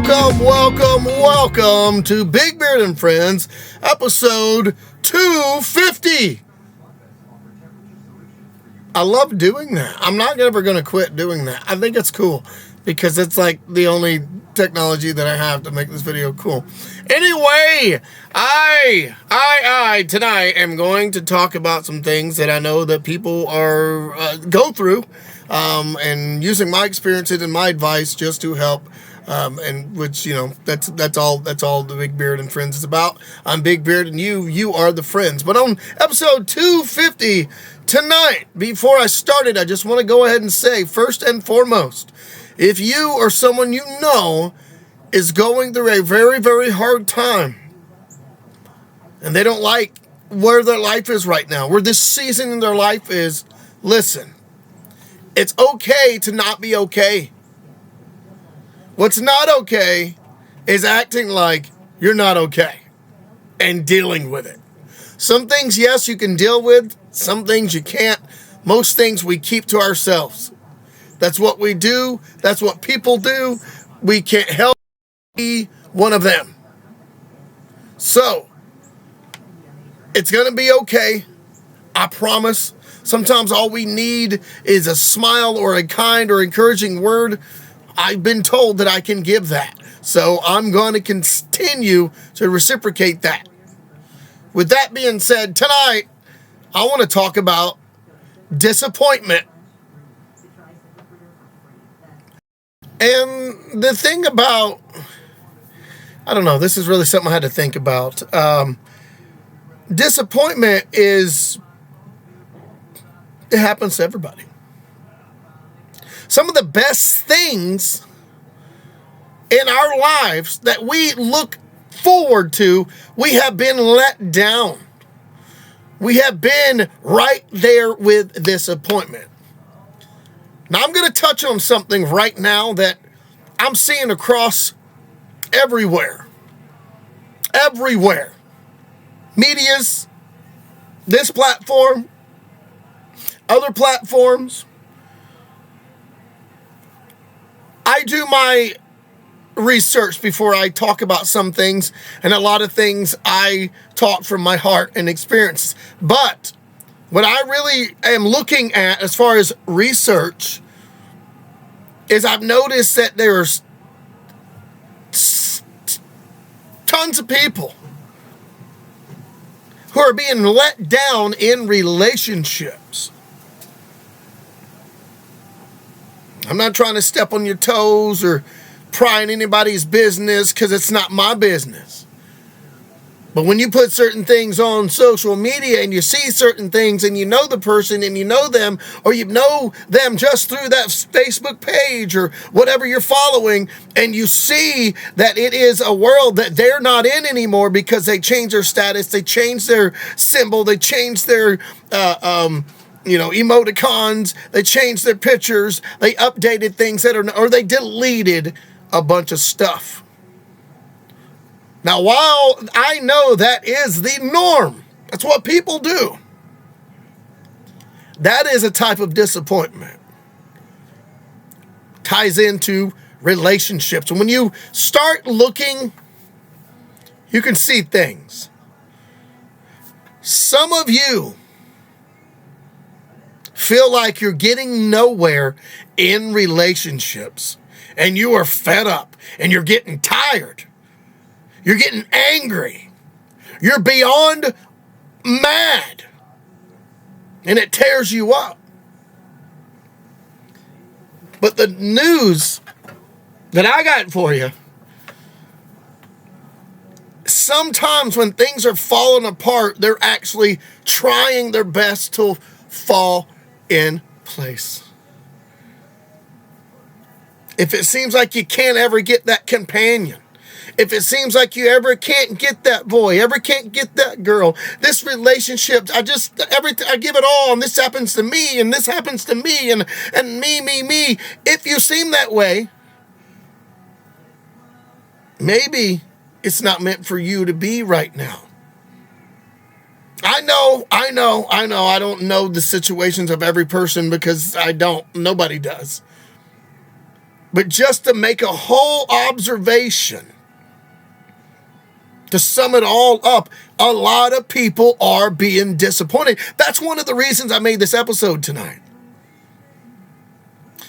Welcome to Big Beard and Friends, episode 250. I love doing that. I'm not ever going to quit doing that. I think it's cool because it's like the only technology that I have to make this video cool. Anyway, I tonight am going to talk about some things that I know that people are go through, and using my experiences and my advice just to help. And which, you know, that's all the Big Beard and Friends is about. I'm Big Beard and you are the friends. But on episode 250 tonight, before I started, I just want to go ahead and say, first and foremost, if you or someone you know is going through a very, very hard time and they don't like where their life is right now, where this season in their life is, listen, it's okay to not be okay. What's not okay is acting like you're not okay and dealing with it. Some things, yes, you can deal with. Some things you can't. Most things we keep to ourselves. That's what we do. That's what people do. We can't help be one of them. So, it's going to be okay. I promise. Sometimes all we need is a smile or a kind or encouraging word. I've been told that I can give that. So I'm going to continue to reciprocate that. With that being said, tonight, I want to talk about disappointment. And the thing about, I don't know, this is really something I had to think about. Disappointment it happens to everybody. Some of the best things in our lives that we look forward to, we have been let down. We have been right there with disappointment. Now, I'm going to touch on something right now that I'm seeing across everywhere. Everywhere. Medias, this platform, other platforms. I do my research before I talk about some things, and a lot of things I talk from my heart and experience. But what I really am looking at as far as research is I've noticed that there's tons of people who are being let down in relationships. I'm not trying to step on your toes or pry in anybody's business because it's not my business. But when you put certain things on social media and you see certain things and you know the person and you know them, or you know them just through that Facebook page or whatever you're following, and you see that it is a world that they're not in anymore because they changed their status, they changed their symbol, they changed their emoticons, they changed their pictures, they updated things or they deleted a bunch of stuff. Now, while I know that is the norm, that's what people do, that is a type of disappointment. Ties into relationships. And when you start looking, you can see things. Some of you feel like you're getting nowhere in relationships and you are fed up and you're getting tired. You're getting angry. You're beyond mad. And it tears you up. But the news that I got for you, sometimes when things are falling apart, they're actually trying their best to fall in place. If it seems like you can't ever get that companion, if it seems like you ever can't get that boy, ever can't get that girl, this relationship, I give it all, and this happens to me, and this happens to me, and me. If you seem that way, maybe it's not meant for you to be right now. I know. I don't know the situations of every person because I don't. Nobody does. But just to make a whole observation, to sum it all up, a lot of people are being disappointed. That's one of the reasons I made this episode tonight.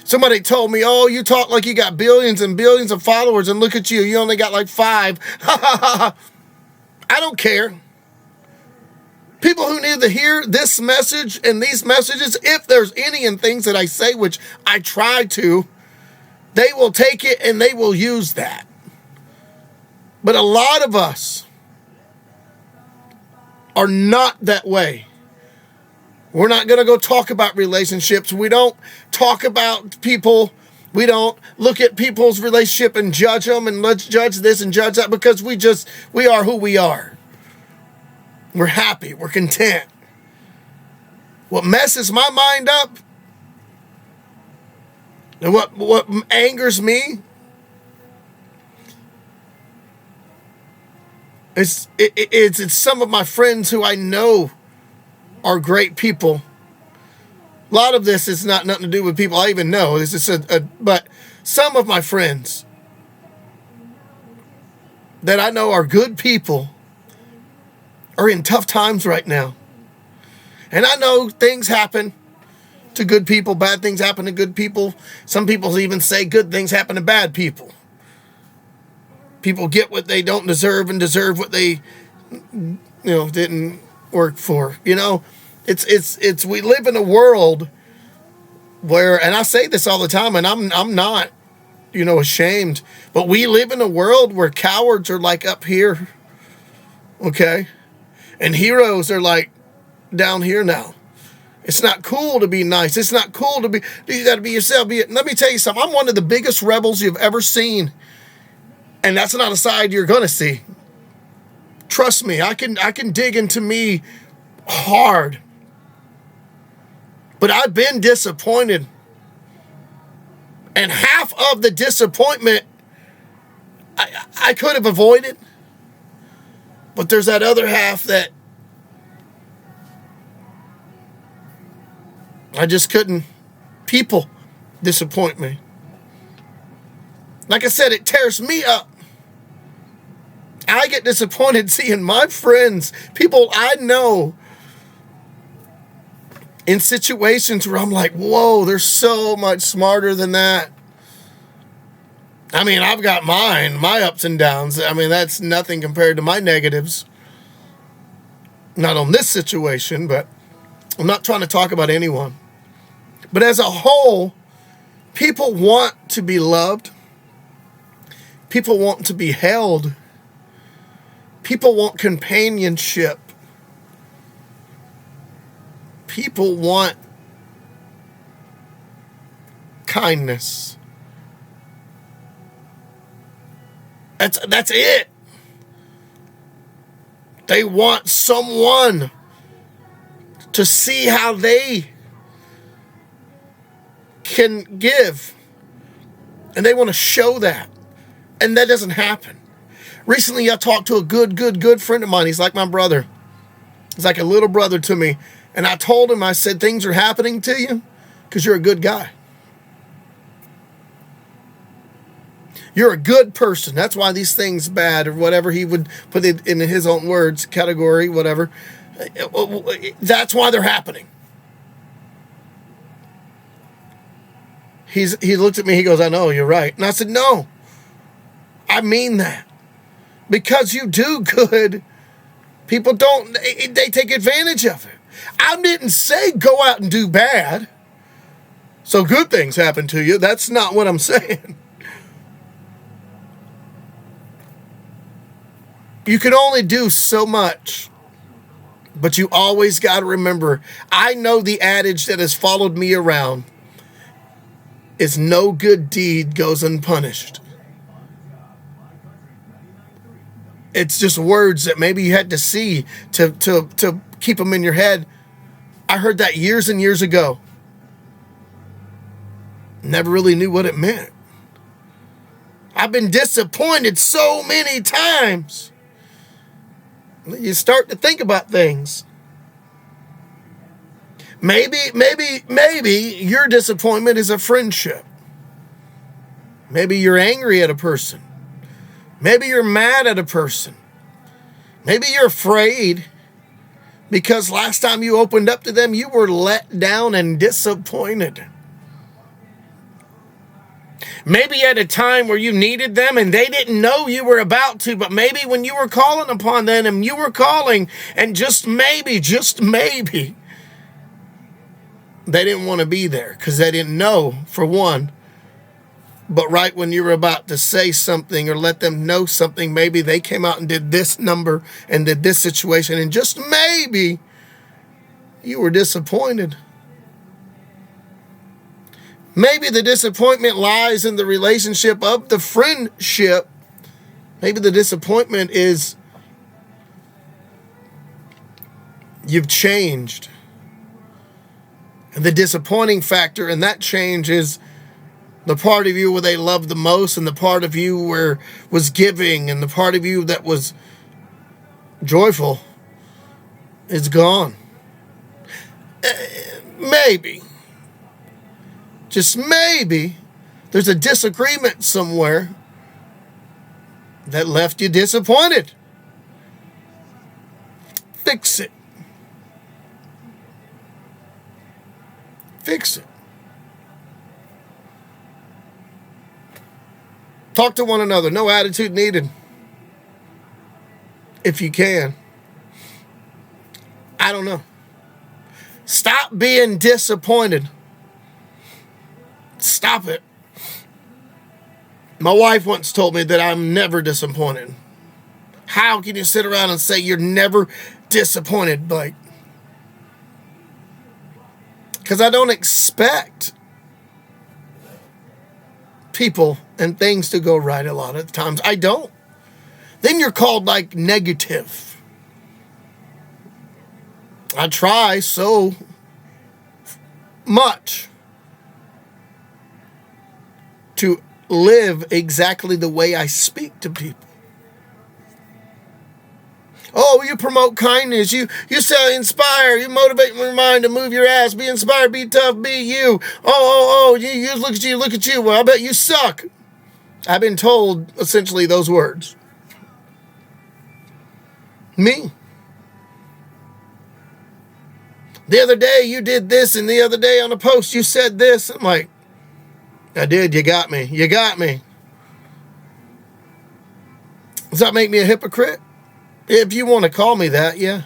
Somebody told me, oh, you talk like you got billions and billions of followers, and look at you, you only got like 5. I don't care. People who need to hear this message and these messages, if there's any and things that I say, which I try to, they will take it and they will use that. But a lot of us are not that way. We're not going to go talk about relationships. We don't talk about people. We don't look at people's relationship and judge them and let's judge this and judge that, because we are who we are. We're happy. We're content. What messes my mind up and what angers me it's some of my friends who I know are great people. A lot of this is not nothing to do with people I even know. This is but some of my friends that I know are good people are in tough times right now. And I know things happen to good people, bad things happen to good people. Some people even say good things happen to bad people. People get what they don't deserve and deserve what they, didn't work for. It's we live in a world where, and I say this all the time, and I'm not, ashamed, but we live in a world where cowards are like up here, okay, and heroes are like down here now. It's not cool to be nice. It's not cool to be. You got to be yourself. Let me tell you something. I'm one of the biggest rebels you've ever seen. And that's not a side you're going to see. Trust me, I can dig into me hard. But I've been disappointed. And half of the disappointment I could have avoided. But there's that other half that I just couldn't. People disappoint me. Like I said, it tears me up. I get disappointed seeing my friends, people I know, in situations where I'm like, whoa, they're so much smarter than that. I mean, I've got my ups and downs. I mean, that's nothing compared to my negatives. Not on this situation, but I'm not trying to talk about anyone. But as a whole, people want to be loved. People want to be held. People want companionship. People want kindness. That's it. They want someone to see how they can give. And they want to show that. And that doesn't happen. Recently, I talked to a good friend of mine. He's like my brother. He's like a little brother to me. And I told him, I said, things are happening to you because you're a good guy. You're a good person. That's why these things bad, or whatever he would put it in his own words, category, whatever. That's why they're happening. He looked at me, he goes, I know, you're right. And I said, no, I mean that. Because you do good, people don't, they take advantage of it. I didn't say go out and do bad, so good things happen to you. That's not what I'm saying. You can only do so much, but you always got to remember, I know the adage that has followed me around is no good deed goes unpunished. It's just words that maybe you had to see to keep them in your head. I heard that years and years ago. Never really knew what it meant. I've been disappointed so many times. You start to think about things. Maybe your disappointment is a friendship. Maybe you're angry at a person. Maybe you're mad at a person. Maybe you're afraid because last time you opened up to them, you were let down and disappointed. Maybe at a time where you needed them and they didn't know you were about to, but maybe when you were calling upon them and you were calling and just maybe, they didn't want to be there because they didn't know, for one. But right when you were about to say something or let them know something, maybe they came out and did this number and did this situation, and just maybe you were disappointed. Maybe the disappointment lies in the relationship of the friendship. Maybe the disappointment is you've changed. And the disappointing factor in that change is the part of you where they loved the most, and the part of you where was giving, and the part of you that was joyful is gone. Maybe, just maybe, there's a disagreement somewhere that left you disappointed. Fix it. Fix it. Talk to one another. No attitude needed. If you can. I don't know. Stop being disappointed. Stop it. My wife once told me that I'm never disappointed. How can you sit around and say you're never disappointed, Blake? Because I don't expect people and things to go right a lot of times. I don't. Then you're called like negative. I try so much to live exactly the way I speak to people. Oh, you promote kindness. You say inspire. You motivate your mind to move your ass. Be inspired. Be tough. Be you. You look at you. Look at you. Well, I bet you suck. I've been told essentially those words. Me. The other day you did this, and the other day on a post you said this. I'm like, I did. You got me. You got me. Does that make me a hypocrite? If you want to call me that, yeah.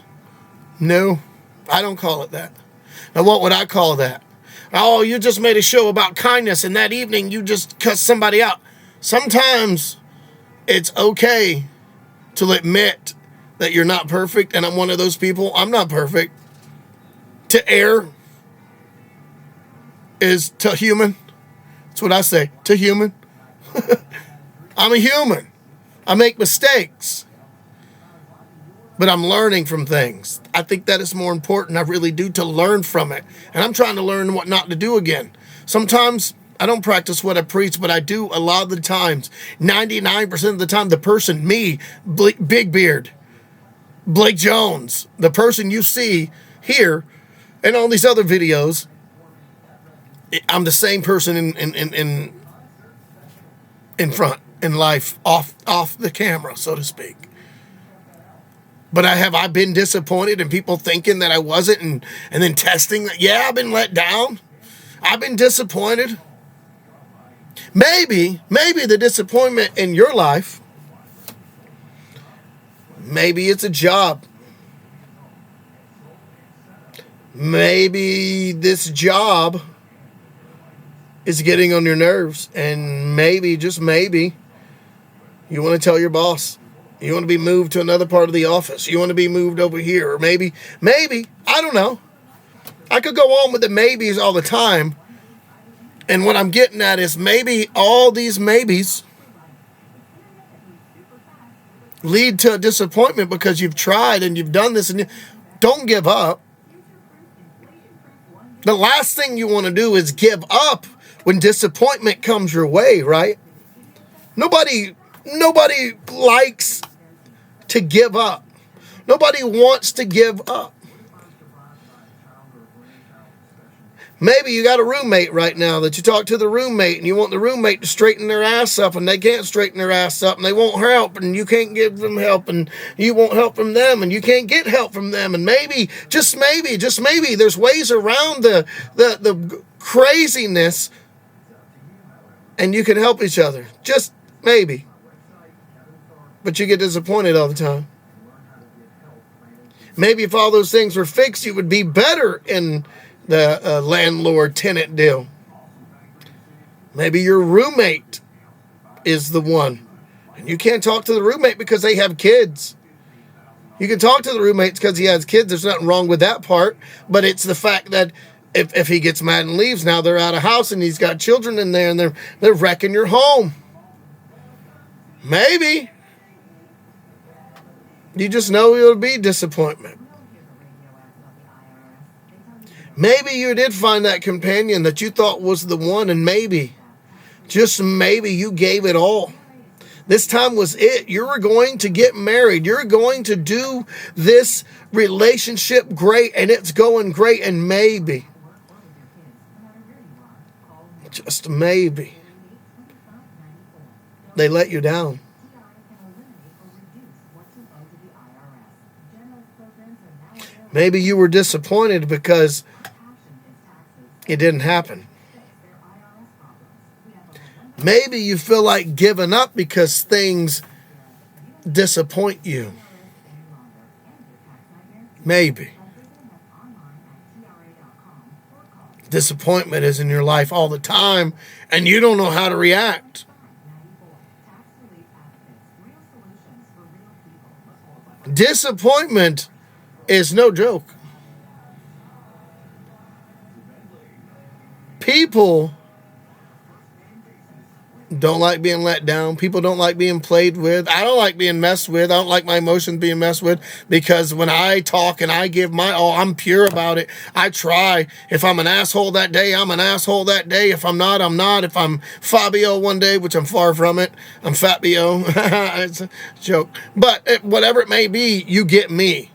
No, I don't call it that. Now, what would I call that? Oh, you just made a show about kindness, and that evening you just cussed somebody out. Sometimes it's okay to admit that you're not perfect, and I'm one of those people. I'm not perfect. To err is to human. That's what I say. To human. I'm a human. I make mistakes. But I'm learning from things. I think that is more important. I really do, to learn from it. And I'm trying to learn what not to do again. Sometimes I don't practice what I preach, but I do a lot of the times. 99% of the time, the person, me, Big Beard, Blake Jones, the person you see here and all these other videos, I'm the same person in front, in life, off the camera, so to speak. But I've been disappointed in people thinking that I wasn't, and then testing that. Yeah, I've been let down. I've been disappointed. Maybe the disappointment in your life, maybe it's a job. Maybe this job is getting on your nerves, and maybe, just maybe, you want to tell your boss. You want to be moved to another part of the office. You want to be moved over here. Or maybe, I don't know. I could go on with the maybes all the time. And what I'm getting at is maybe all these maybes lead to a disappointment because you've tried and you've done this, and don't give up. The last thing you want to do is give up when disappointment comes your way, right? Nobody likes to give up. Nobody wants to give up. Maybe you got a roommate right now that you talk to the roommate and you want the roommate to straighten their ass up and they can't straighten their ass up and they won't help and you can't give them help and you won't help from them and you can't get help from them. And maybe, just maybe, there's ways around the craziness and you can help each other. Just maybe. But you get disappointed all the time. Maybe if all those things were fixed, you would be better in the landlord-tenant deal. Maybe your roommate is the one. And you can't talk to the roommate because they have kids. You can talk to the roommate because he has kids. There's nothing wrong with that part. But it's the fact that if he gets mad and leaves, now they're out of house and he's got children in there and they're wrecking your home. Maybe. You just know it'll be disappointment. Maybe you did find that companion that you thought was the one, and maybe, just maybe, you gave it all. This time was it. You were going to get married. You're going to do this relationship great, and it's going great, and maybe, just maybe, they let you down. Maybe you were disappointed because it didn't happen. Maybe you feel like giving up because things disappoint you. Maybe. Disappointment is in your life all the time and you don't know how to react. Disappointment is no joke. People don't like being let down. People don't like being played with. I don't like being messed with. I don't like my emotions being messed with because when I talk and I give my all, I'm pure about it. I try. If I'm an asshole that day, I'm an asshole that day. If I'm not, I'm not. If I'm Fabio one day, which I'm far from it, I'm Fabio. It's a joke. But whatever it may be, you get me.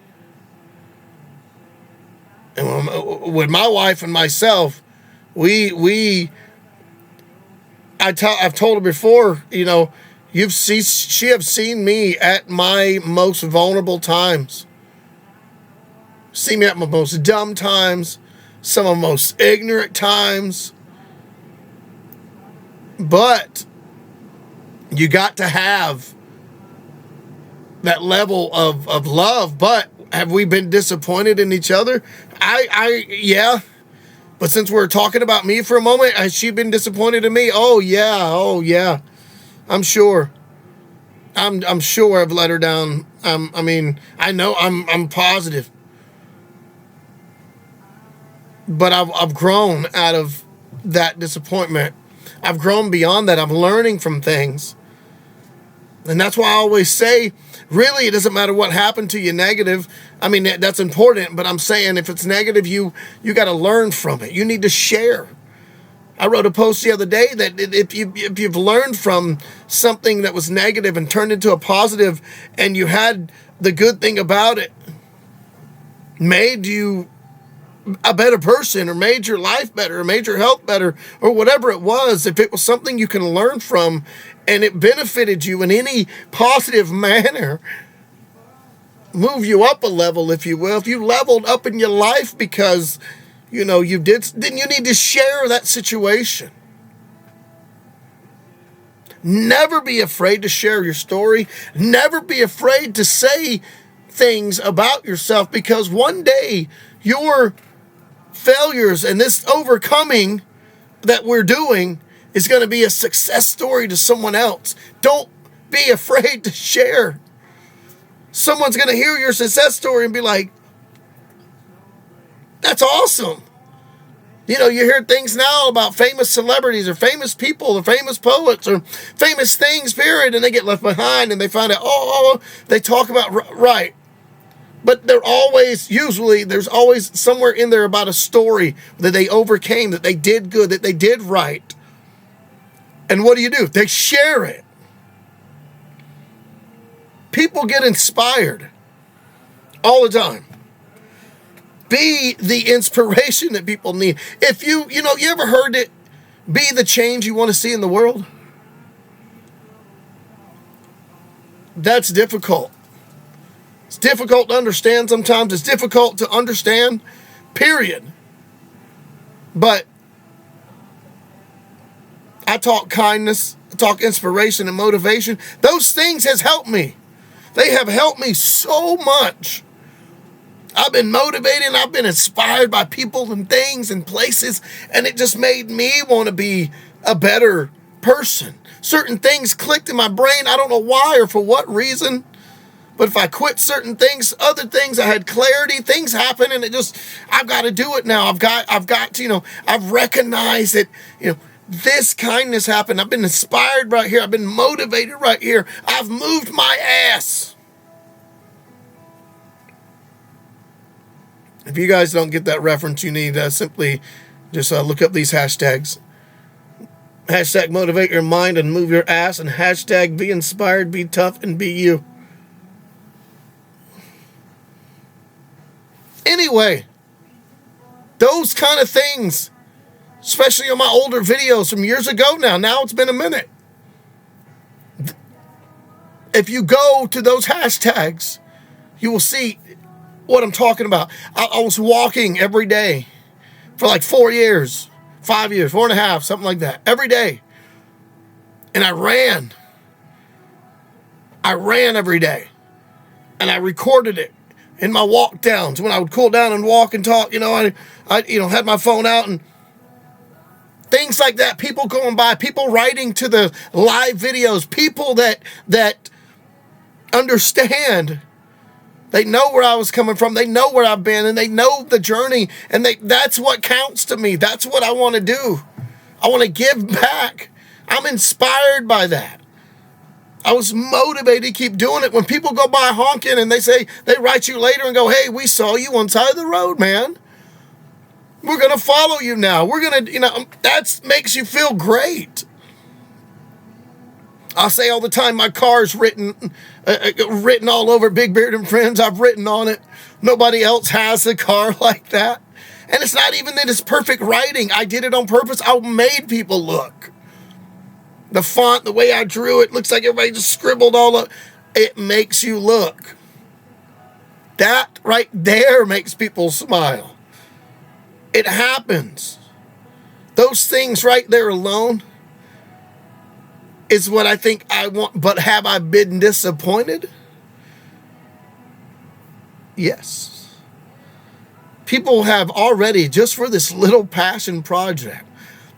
And with my wife and myself, I've told her before, you know, she have seen me at my most vulnerable times. See me at my most dumb times, some of my most ignorant times. But you got to have that level of love. But have we been disappointed in each other? Yeah. But since we're talking about me for a moment, has she been disappointed in me? Oh yeah. I'm sure. I'm sure I've let her down. I know I'm positive. But I've grown out of that disappointment. I've grown beyond that. I'm learning from things. And that's why I always say, really, it doesn't matter what happened to you negative. I mean, that's important, but I'm saying if it's negative, you got to learn from it. You need to share. I wrote a post the other day that if you've learned from something that was negative and turned into a positive and you had the good thing about it, made you a better person or made your life better or made your health better or whatever it was, if it was something you can learn from and it benefited you in any positive manner, move you up a level, if you will. If you leveled up in your life because, you know, you did, then you need to share that situation. Never be afraid to share your story. Never be afraid to say things about yourself because one day your failures and this overcoming that we're doing is going to be a success story to someone else. Don't be afraid to share. Someone's going to hear your success story and be like, that's awesome. You know, you hear things now about famous celebrities or famous people or famous poets or famous things, period, and they get left behind and they find out, they talk about, right. But there's always somewhere in there about a story that they overcame, that they did good, that they did right. And what do? They share it. People get inspired all the time. Be the inspiration that people need. If you ever heard it, be the change you want to see in the world? That's difficult. It's difficult to understand sometimes. It's difficult to understand, period. But I talk kindness, I talk inspiration and motivation. Those things has helped me. They have helped me so much. I've been motivated and I've been inspired by people and things and places, and it just made me want to be a better person. Certain things clicked in my brain. I don't know why or for what reason, but if I quit certain things, other things, I had clarity, things happen, and I've got to do it now. I've got to, I've recognized that, this kindness happened. I've been inspired right here. I've been motivated right here. I've moved my ass. If you guys don't get that reference, you need simply just look up these hashtags. Hashtag motivate your mind and move your ass, and hashtag be inspired, be tough, and be you. Anyway, those kind of things, especially on my older videos from years ago now it's been a minute. If you go to those hashtags, you will see what I'm talking about. I was walking every day for like 4 years, 5 years, 4.5, something like that, every day. And I ran every day, and I recorded it in my walk downs when I would cool down and walk and talk. I had my phone out and things like that. People going by, people writing to the live videos, people that understand. They know where I was coming from. They know where I've been, and they know the journey, and that's what counts to me. That's what I want to do. I want to give back. I'm inspired by that. I was motivated to keep doing it. When people go by honking and they write you later and go, hey, we saw you on the side of the road, man. We're going to follow you now. We're going to, that makes you feel great. I say all the time, my car's written all over Big Beard and Friends. I've written on it. Nobody else has a car like that. And it's not even that it's perfect writing. I did it on purpose. I made people look. The font, the way I drew it, looks like everybody just scribbled all up. It makes you look. That right there makes people smile. It happens. Those things right there alone is what I think I want. But have I been disappointed? Yes. People have already, just for this little passion project,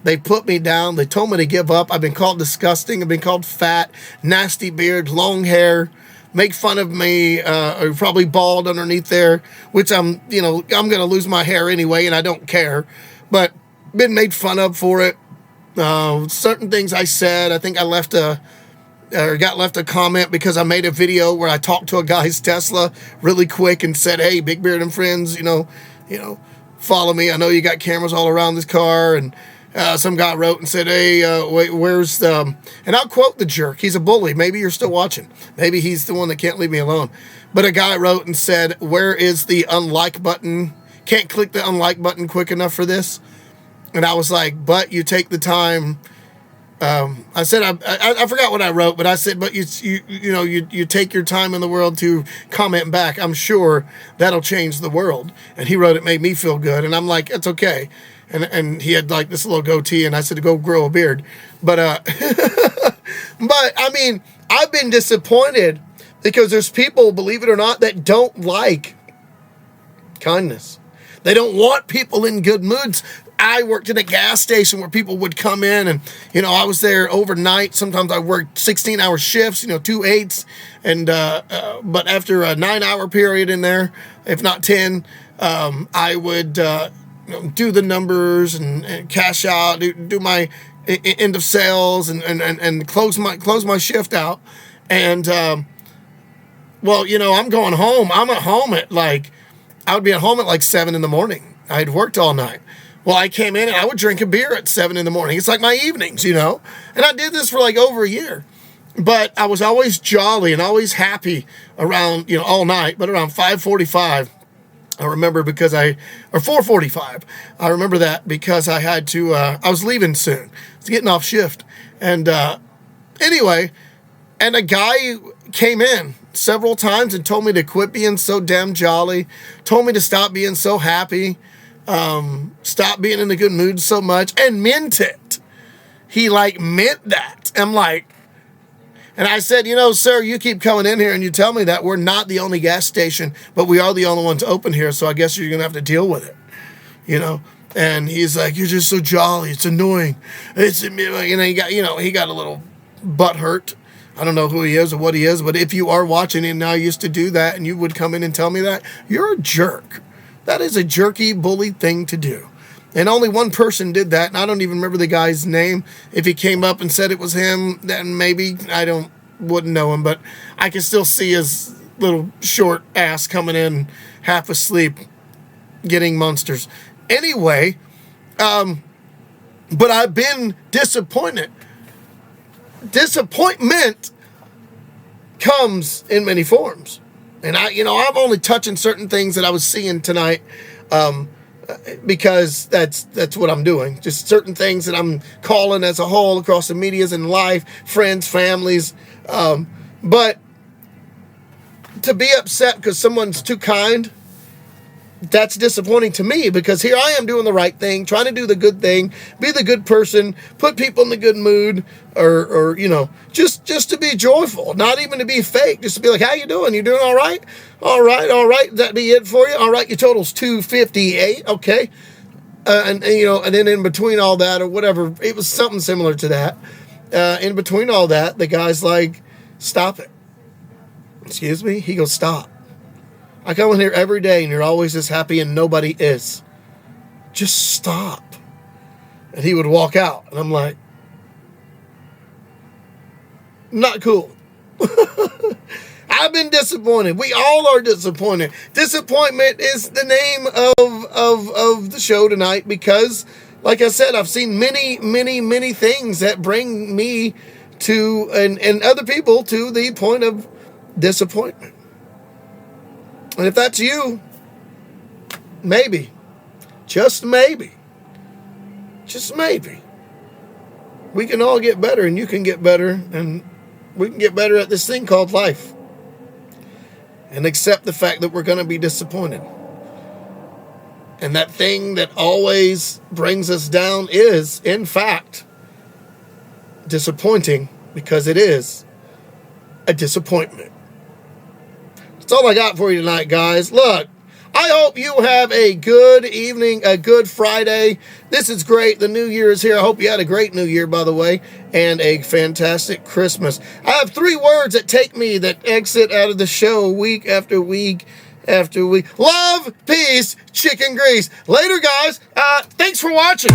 they put me down. They told me to give up. I've been called disgusting. I've been called fat, nasty beard, long hair, make fun of me, or probably bald underneath there, which I'm going to lose my hair anyway, and I don't care. But been made fun of for it. Certain things I said, I think I got left a comment because I made a video where I talked to a guy's Tesla really quick and said, hey, Big Beard and Friends, follow me. I know you got cameras all around this car. And some guy wrote and said, hey, where's the, and I'll quote the jerk. He's a bully. Maybe you're still watching. Maybe he's the one that can't leave me alone. But a guy wrote and said, where is the unlike button? Can't click the unlike button quick enough for this. And I was like, but you take the time. I said, I forgot what I wrote, but I said, but you take your time in the world to comment back. I'm sure that'll change the world. And he wrote, it made me feel good. And I'm like, it's okay. And he had like this little goatee, and I said, go grow a beard. But I mean, I've been disappointed because there's people, believe it or not, that don't like kindness. They don't want people in good moods. I worked in a gas station where people would come in and, I was there overnight. Sometimes I worked 16-hour shifts, 2 8s. And, but after a 9-hour period in there, if not 10, I would, do the numbers and cash out, do my end of sales and close my shift out. And, I'm going home. I'm at home at I would be at home at 7 in the morning. I had worked all night. Well, I came in and I would drink a beer at 7 in the morning. It's like my evenings, And I did this for over a year. But I was always jolly and always happy around, all night. But around 5:45, I remember because or 4:45. I remember that because I had to, I was leaving soon. I was getting off shift. And anyway, and a guy came in several times and told me to quit being so damn jolly, told me to stop being so happy, stop being in a good mood so much, and meant it. He like meant that. I'm like, and I said, sir, you keep coming in here and you tell me that we're not the only gas station, but we are the only ones open here. So I guess you're going to have to deal with it, And he's like, you're just so jolly. It's annoying. He got a little butt hurt. I don't know who he is or what he is, but if you are watching and I used to do that and you would come in and tell me that, you're a jerk. That is a jerky, bully thing to do. And only one person did that, and I don't even remember the guy's name. If he came up and said it was him, then maybe wouldn't know him, but I can still see his little short ass coming in half asleep, getting monsters. Anyway, but I've been disappointed. Disappointment comes in many forms. And I'm only touching certain things that I was seeing tonight, because that's what I'm doing. Just certain things that I'm calling as a whole across the medias and life, friends, families. But to be upset because someone's too kind, that's disappointing to me, because here I am doing the right thing, trying to do the good thing, be the good person, put people in the good mood, or just to be joyful, not even to be fake, just to be like, how you doing? You doing all right? All right. That be it for you? All right, your total's 258. Okay. And then in between all that or whatever, it was something similar to that. In between all that, the guy's like, stop it. Excuse me? He goes, stop. I come in here every day and you're always this happy and nobody is. Just stop. And he would walk out. And I'm like, not cool. I've been disappointed. We all are disappointed. Disappointment is the name of the show tonight because, like I said, I've seen many, many, many things that bring me to, and other people to the point of disappointment. And if that's you, maybe, just maybe, we can all get better, and you can get better, and we can get better at this thing called life. And accept the fact that we're going to be disappointed. And that thing that always brings us down is, in fact, disappointing, because it is a disappointment. That's all I got for you tonight, guys. Look, I hope you have a good evening, a good Friday. This is great. The new year is here. I hope you had a great new year, by the way, and a fantastic Christmas. I have 3 words that take me, that exit out of the show week after week after week. Love, peace, chicken grease. Later, guys. Thanks for watching.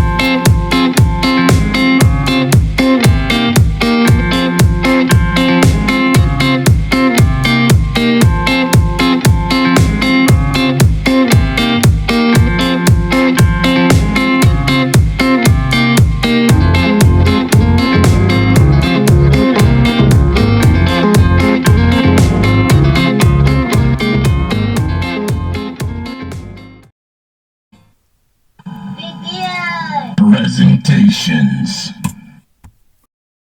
Presentations.